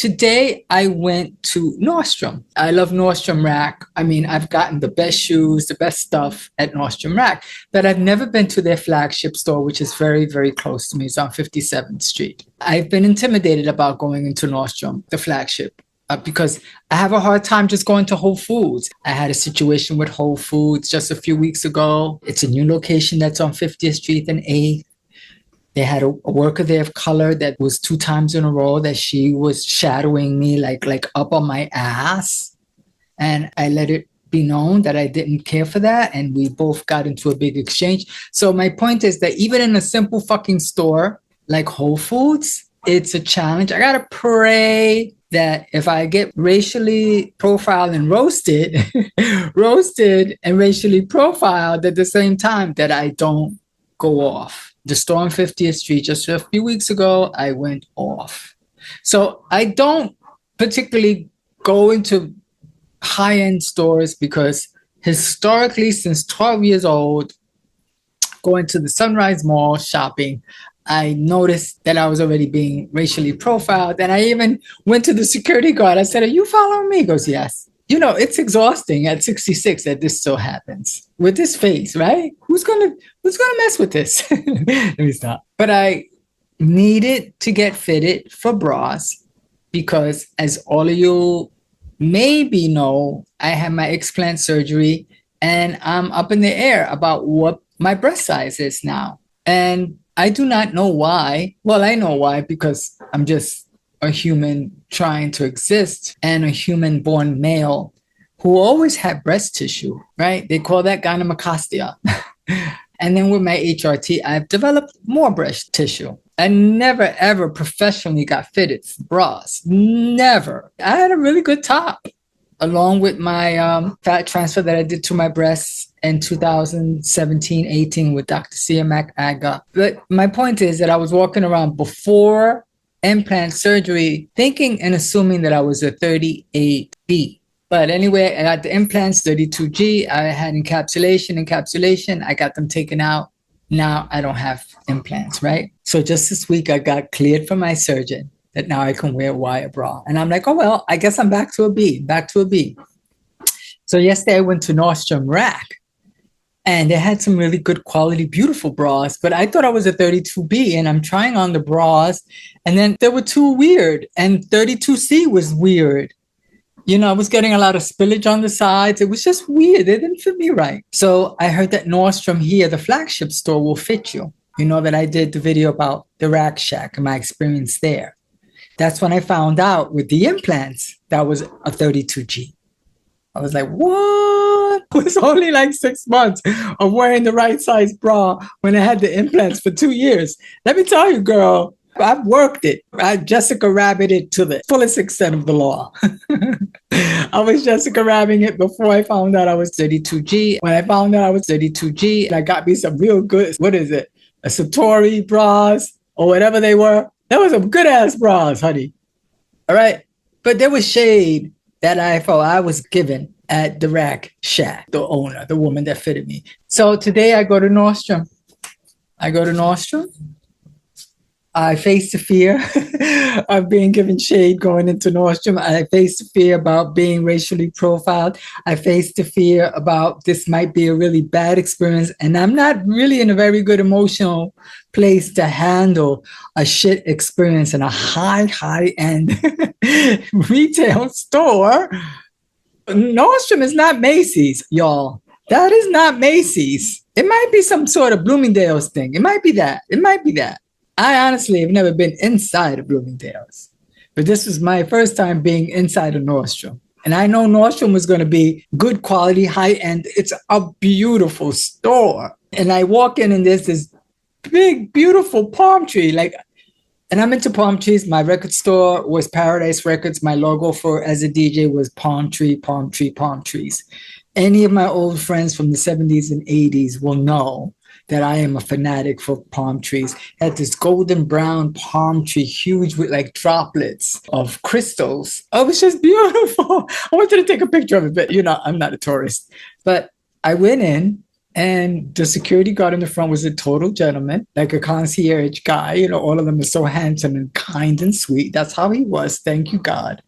today I went to Nordstrom. I love Nordstrom Rack. I mean, I've gotten the best shoes, the best stuff at Nordstrom Rack, but I've never been to their flagship store, which is very, very close to me. It's on 57th Street. I've been intimidated about going into Nordstrom, the flagship. Because I have a hard time just going to Whole Foods. I had a situation with Whole Foods just a few weeks ago. It's a new location that's on 50th Street and 8th. They had a worker there of color that was 2 times in a row that she was shadowing me like up on my ass. And I let it be known that I didn't care for that. And we both got into a big exchange. So my point is that even in a simple fucking store like Whole Foods, it's a challenge. I gotta pray that if I get racially profiled and roasted, roasted and racially profiled at the same time, that I don't go off. The store on 50th Street, just a few weeks ago, I went off. So I don't particularly go into high-end stores because historically, since 12 years old, going to the Sunrise Mall shopping, I noticed that I was already being racially profiled. And I even went to the security guard. I said, "Are you following me?" He goes, "Yes." You know, it's exhausting at 66 that this still happens with this face, right? Who's gonna mess with this? Let me stop. But I needed to get fitted for bras because, as all of you maybe know, I had my explant surgery and I'm up in the air about what my breast size is now. And I do not know why. Well, I know why, because I'm just a human trying to exist and a human born male who always had breast tissue, right? They call that gynecomastia. And then with my HRT, I've developed more breast tissue. I never, ever professionally got fitted for bras. Never. I had a really good top, along with my fat transfer that I did to my breasts in 2017-18 with Dr. Siamak Aga. But my point is that I was walking around before implant surgery thinking and assuming that I was a 38B. But anyway, I got the implants, 32G. I had encapsulation. I got them taken out. Now I don't have implants, right? So just this week, I got cleared from my surgeon that now I can wear a wire bra. And I'm like, oh, well, I guess I'm back to a B. So yesterday I went to Nordstrom Rack. And they had some really good quality, beautiful bras, but I thought I was a 32B and I'm trying on the bras and then they were too weird and 32C was weird. You know, I was getting a lot of spillage on the sides. It was just weird. They didn't fit me right. So I heard that Nordstrom here, the flagship store, will fit you. You know that I did the video about the Rack Shack and my experience there. That's when I found out with the implants, that was a 32G. I was like, what? It was only like 6 months of wearing the right size bra when I had the implants for 2 years. Let me tell you, girl, I've worked it. I Jessica Rabbited to the fullest extent of the law. I was Jessica Rabbing it before I found out I was 32G. When I found out I was 32G, I got me some real good, what is it? A Satori bras or whatever they were. That was some good ass bras, honey. All right. But there was shade that I felt I was given at the Rack Shack, the owner, the woman that fitted me. So today I go to Nordstrom. I face the fear of being given shade going into Nordstrom. I face the fear about being racially profiled. I face the fear about this might be a really bad experience. And I'm not really in a very good emotional place to handle a shit experience in a high-end retail store. Nordstrom is not Macy's, y'all. That is not Macy's. It might be some sort of Bloomingdale's thing. It might be that. I honestly have never been inside of Bloomingdale's, but this was my first time being inside of Nordstrom. And I know Nordstrom was going to be good quality, high end. It's a beautiful store. And I walk in and there's this big, beautiful palm tree. And I'm into palm trees. My record store was Paradise Records. My logo for as a DJ was palm trees. Any of my old friends from the 70s and 80s will know that I am a fanatic for palm trees. I had this golden brown palm tree, huge with like droplets of crystals. Oh, it was just beautiful. I wanted to take a picture of it, but I'm not a tourist. But I went in And the security guard in the front was a total gentleman, like a concierge guy. You know, all of them are so handsome and kind and sweet. That's how he was. Thank you, God.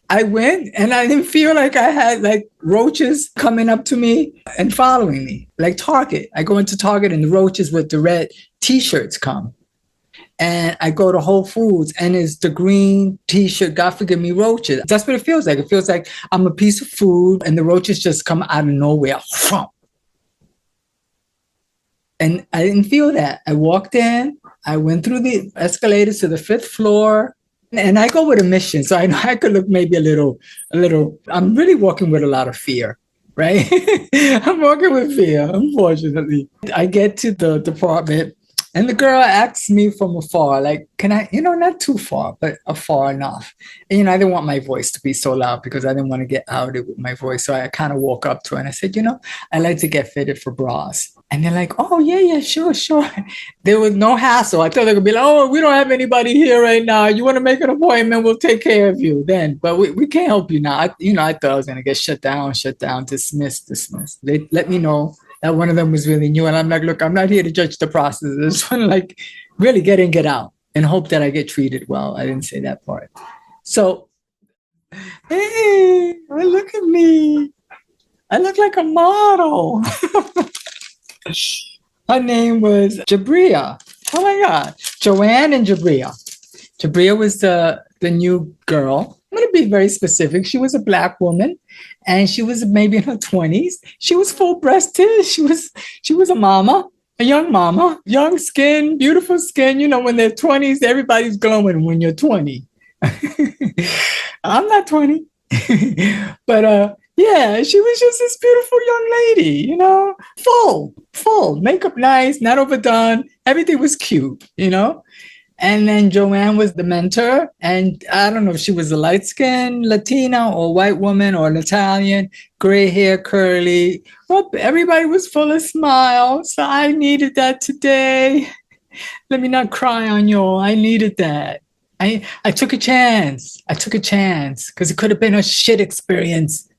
I went and I didn't feel like I had like roaches coming up to me and following me, like Target. I go into Target and the roaches with the red t-shirts come. And I go to Whole Foods and it's the green t-shirt, God forgive me, roaches. That's what it feels like. It feels like I'm a piece of food and the roaches just come out of nowhere. And I didn't feel that. I walked in, I went through the escalators to the 5th floor. And I go with a mission, so I know I could look maybe a little. I'm really walking with a lot of fear, right? I'm walking with fear, unfortunately. I get to the department, and the girl asks me from afar, like, can I, not too far, but far enough. And, I didn't want my voice to be so loud because I didn't want to get outed with my voice. So I kind of walk up to her and I said, I like to get fitted for bras. And they're like, oh, yeah, sure. There was no hassle. I thought they would be like, oh, we don't have anybody here right now. You want to make an appointment? We'll take care of you then. But we can't help you now. I thought I was going to get shut down, dismissed. They let me know that one of them was really new. And I'm like, look, I'm not here to judge the process. I just want to like really get in, get out and hope that I get treated well. I didn't say that part. So, hey, look at me. I look like a model. Her name was Jabria. Oh my God. Joanne and Jabria. Jabria was the new girl. I'm going to be very specific. She was a Black woman and she was maybe in her 20s. She was full breasted. She was a mama, a young skin, beautiful skin. When they're 20s, everybody's glowing when you're 20. I'm not 20. But yeah, she was just this beautiful young lady, full, makeup nice, not overdone. Everything was cute, And then Joanne was the mentor. And I don't know if she was a light-skinned Latina or white woman or an Italian, gray hair, curly. Well, everybody was full of smiles. So I needed that today. Let me not cry on you. I needed that. I took a chance. Because it could have been a shit experience.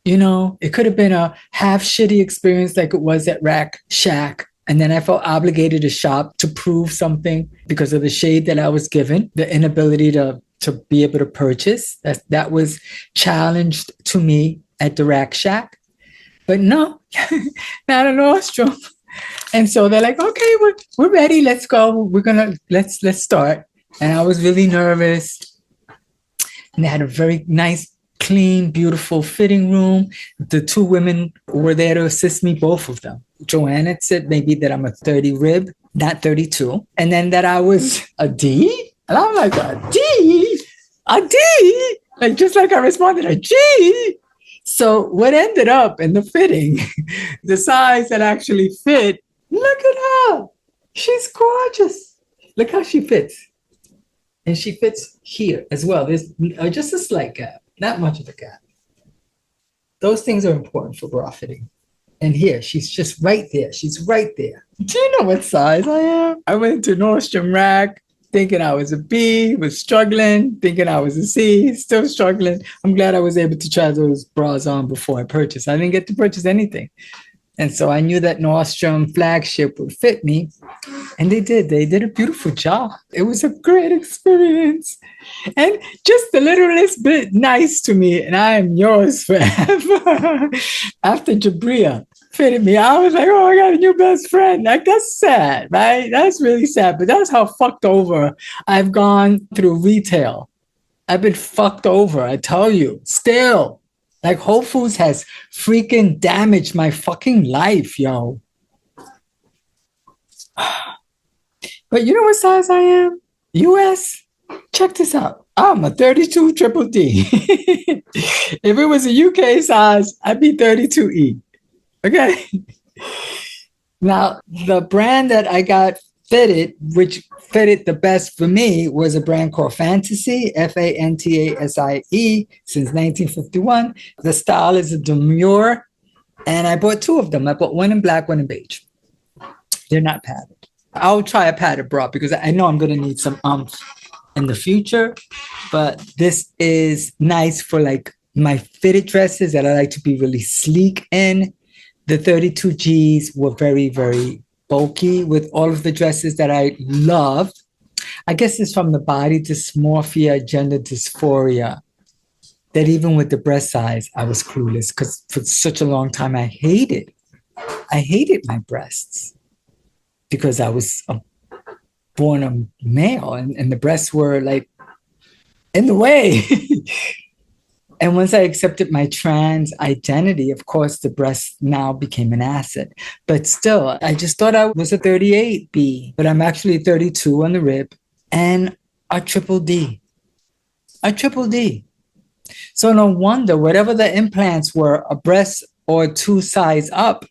It could have been a half shitty experience like it was at Rack Shack. And then I felt obligated to shop to prove something because of the shade that I was given, the inability to be able to purchase. That was challenged to me at the Rack Shack. But no, not at Nordstrom. And so they're like, okay, we're ready. Let's go. Let's start. And I was really nervous. And they had a very nice, clean, beautiful fitting room. The 2 women were there to assist me, both of them. Joanne had said maybe that I'm a 30 rib, not 32. And then that I was a D. And I'm like, a D? A D? Like, just like I responded, a G. So what ended up in the fitting, the size that actually fit, look at her. She's gorgeous. Look how she fits. And she fits here as well. There's just a slight gap. Not much of a gap. Those things are important for bra fitting. And here, she's just right there. She's right there. Do you know what size I am? I went to Nordstrom Rack thinking I was a B, was struggling, thinking I was a C, still struggling. I'm glad I was able to try those bras on before I purchased. I didn't get to purchase anything. And so I knew that Nordstrom Flagship would fit me. And they did. They did a beautiful job. It was a great experience. And just a littlest bit nice to me. And I am yours forever. After Jabria fitted me, I was like, oh, I got a new best friend. Like, that's sad, right? That's really sad. But that's how fucked over I've gone through retail. I've been fucked over, I tell you. Still. Like, Whole Foods has freaking damaged my fucking life, yo. But you know what size I am? US? Check this out. I'm a 32 triple D. If it was a UK size, I'd be 32E. Okay? Now, the brand that I got fitted, which fitted the best for me, was a brand called Fantasy, Fantasie, since 1951. The style is a demure, and I bought 2 of them. I bought one in black, one in beige. They're not padded. I'll try a padded bra because I know I'm going to need some umph in the future, but this is nice for like my fitted dresses that I like to be really sleek in. The 32 Gs were very, very bulky with all of the dresses that I loved. I guess it's from the body dysmorphia, gender dysphoria, that even with the breast size, I was clueless because for such a long time I hated my breasts because I was born a male and the breasts were like in the way. And once I accepted my trans identity, of course, the breast now became an asset. But still, I just thought I was a 38B, but I'm actually 32 on the rib and a triple D. A triple D. So no wonder, whatever the implants were, a breast or two size up,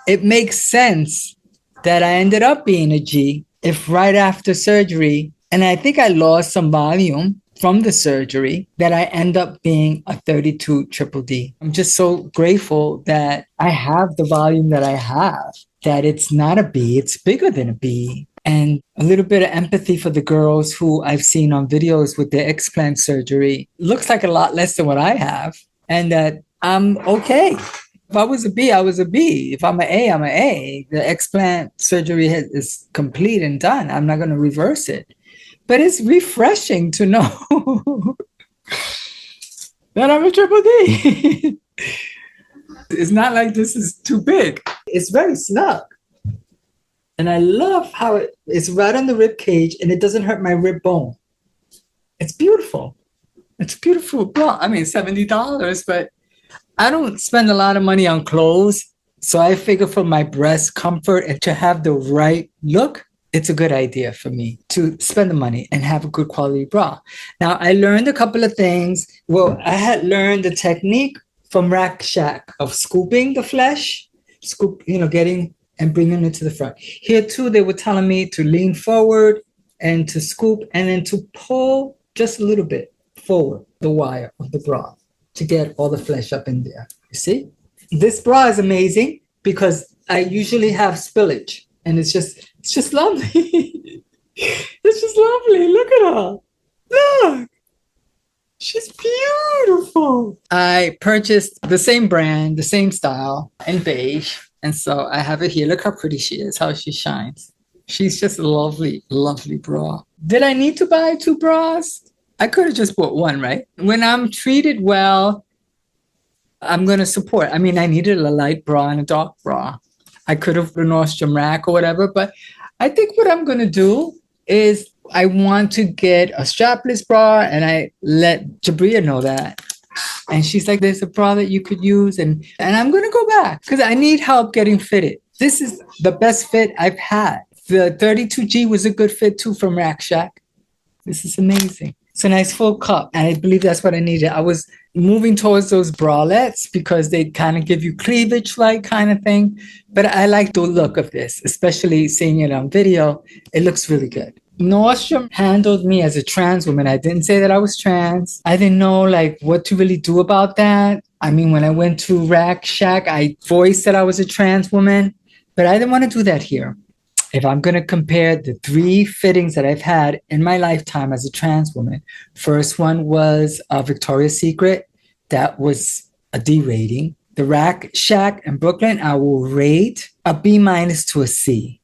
it makes sense that I ended up being a G if right after surgery, and I think I lost some volume from the surgery, that I end up being a 32 triple D. I'm just so grateful that I have the volume that I have, that it's not a B, it's bigger than a B. And a little bit of empathy for the girls who I've seen on videos with their explant surgery. Looks like a lot less than what I have, and that I'm okay. If I was a B, I was a B. If I'm an A, I'm an A. The explant surgery is complete and done. I'm not going to reverse it. But it's refreshing to know that I'm a triple D. It's not like this is too big. It's very snug. And I love how it's right on the rib cage and it doesn't hurt my rib bone. It's beautiful. It's beautiful. Well, I mean, $70, but I don't spend a lot of money on clothes. So I figure for my breast comfort and to have the right look, it's a good idea for me to spend the money and have a good quality bra. Now, I learned a couple of things. Well, I had learned the technique from Rack Shack of scooping the flesh, getting and bringing it to the front. Here too, they were telling me to lean forward and to scoop and then to pull just a little bit forward the wire of the bra to get all the flesh up in there. You see? This bra is amazing because I usually have spillage and it's just lovely. It's just lovely. Look at her. Look. She's beautiful. I purchased the same brand, the same style in beige. And so I have it here. Look how pretty she is, how she shines. She's just a lovely, lovely bra. Did I need to buy two bras? I could have just bought one, right? When I'm treated well, I'm going to support. I mean, I needed a light bra and a dark bra. I could have the Nordstrom Rack or whatever, but I think what I'm going to do is I want to get a strapless bra, and I let Jabria know that. And she's like, there's a bra that you could use. And I'm going to go back because I need help getting fitted. This is the best fit I've had. The 32G was a good fit too from Rack Shack. This is amazing. It's a nice full cup. And I believe that's what I needed. I was moving towards those bralettes because they kind of give you cleavage-like kind of thing. But I like the look of this, especially seeing it on video. It looks really good. Nordstrom handled me as a trans woman. I didn't say that I was trans. I didn't know what to really do about that. I mean, when I went to Rack Shack, I voiced that I was a trans woman, but I didn't want to do that here. If I'm going to compare the 3 fittings that I've had in my lifetime as a trans woman, first one was Victoria's Secret. That was a D rating. The Rack Shack in Brooklyn, I will rate a B- to a C.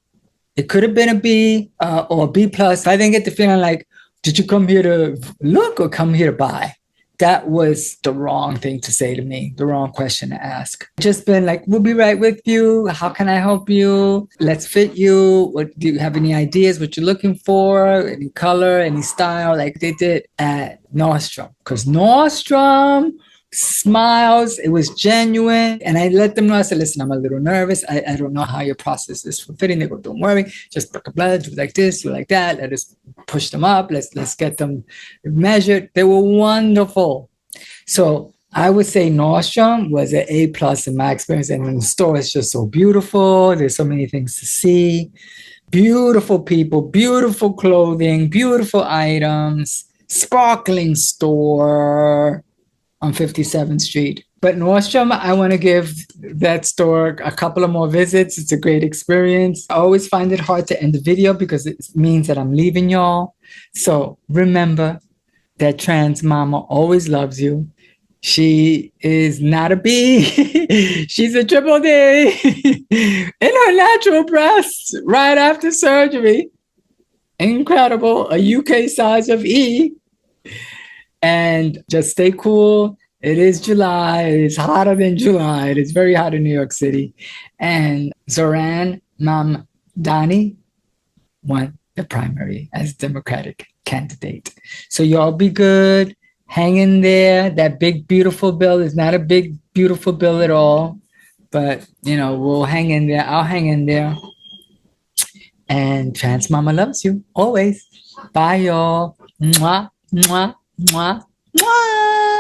It could have been a B or a B+. I didn't get the feeling like, did you come here to look or come here to buy? That was the wrong thing to say to me, the wrong question to ask. Just been like, we'll be right with you. How can I help you? Let's fit you. What, do you have any ideas what you're looking for? Any color, any style, like they did at Nordstrom. Because Nordstrom smiles, it was genuine. And I let them know, I said, listen, I'm a little nervous. I don't know how your process is for fitting. They go, don't worry, just book a blood, do like this, do like that. Let us push them up. Let's get them measured. They were wonderful. So I would say Nordstrom was an A+ in my experience. And in the store, it's just so beautiful. There's so many things to see. Beautiful people, beautiful clothing, beautiful items, sparkling store on 57th Street. But Nordstrom, I want to give that store a couple of more visits. It's a great experience. I always find it hard to end the video because it means that I'm leaving y'all. So remember that trans mama always loves you. She is not a B. She's a triple D in her natural breasts right after surgery. Incredible. A UK size of E. And just stay cool. It is July. It is hotter than July. It is very hot in New York City. And Zoran Mamdani won the primary as Democratic candidate. So y'all be good. Hang in there. That big, beautiful bill is not a big, beautiful bill at all. But, we'll hang in there. I'll hang in there. And Trans Mama loves you always. Bye, y'all. Mwah, mwah, mwah, mwah.